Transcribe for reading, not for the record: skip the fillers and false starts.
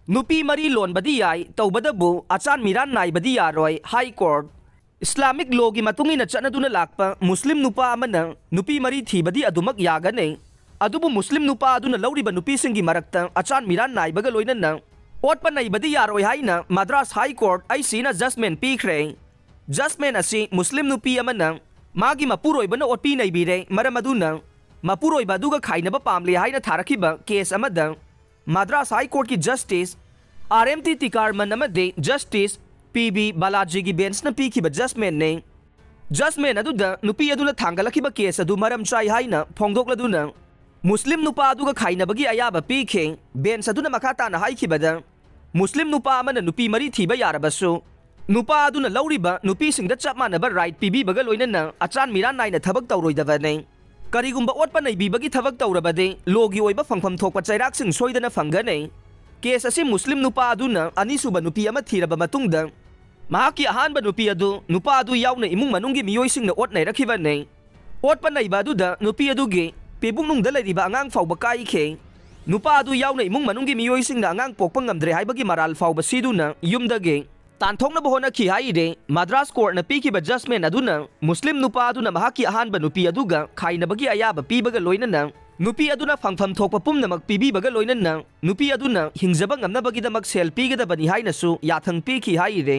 नुपी मरी लोनबदी याई तौबदबु अचान मिरान नाइबदी यारोय हाई कोर्ट इस्लामिक लॉ की मतुंगिना चनदुना लाकपा मुस्लिम नुपा अमना नुपी मरी थीबदी अदुमक यागने अदुबु मुस्लिम नुपा अदुना लौरिबा नुपीसिंगी मरक्ता अचान मिरान नाइबगा लोइनना ओटपा नाइबदी यारोय हाइना मद्रास हाई कोर्ट आईसीना जजमेंट पीख्रे जजमेंट असी मुस्लिम नुपी अमना मागी मपुरोइबना ओटपी नाइबिरे मरम अदुना मपुरोइबा अदुगा खाइनबा पामले हाइना थारखिबा केस अमदा मद्रास हाई कोर्ट की justice RMT तिकारमन अमदे justice PB Balaji की बेंच न पीखिबा जजमेंट ने जजमेंट अदुदा नुपी अदुना थांगलखिबा केस अदु मरम चाइ हाइना फोंगदोक्लदुना मुस्लिम नुपा अदुगा खाइनबगी अयाबा पीखे बेंच अदुना मखाताना हाइखिबदा मुस्लिम नुपा अमना नुपी मरी थीबा यारबसु नुपा अदुना लौरिबा नुपी सिंगदा चप मानबा राइट पीबीबगा लोइनना अचान मिरान नाइना थबक तौरोइदबने करिगुंबा ओटपा नाइबीबगी थबक तौरबदे लोगी ओइबा फंगफम थोकपा चैराकसिंग सोइदना फंगने केस असी मुस्लिम नुपा अदुना अनिसुबा नुपी अमा थीरबा मतुंगदा महाकी अहानबा नुपी अदु नुपा अदु याउना इमुंग मनुंगी मियोइसिंगना ओट नाइरखिबने ओटपा नाइबा अदुदा नुपी अदुगे पेबुंगनुंगदा लैरिबा अंगांग फाउबा काइखे नुपा अदु याउना इमुंग मनुंगी मियोइसिंगना अंगांग पोकपा ngamdre हाइबगी मराल फाउबा सिदुना युमदगे तानथोंगना होनाखी हाइरे मद्रास कोर्टना पीखिबा जजमेंट अदुना मुस्लिम नुपा अदुना महाकी अहानबा नुपी अदुगा खाइनबगी अयाबा पीबगा लोइनना नुपी अदुना फंगफम थोकपा पुमनमक पीबीबगा लोइनना नुपी अदुना हिंगजबा ngamnabagidamक सेल पीगदबनी हाइनसु याथंग पीखी हाइरे।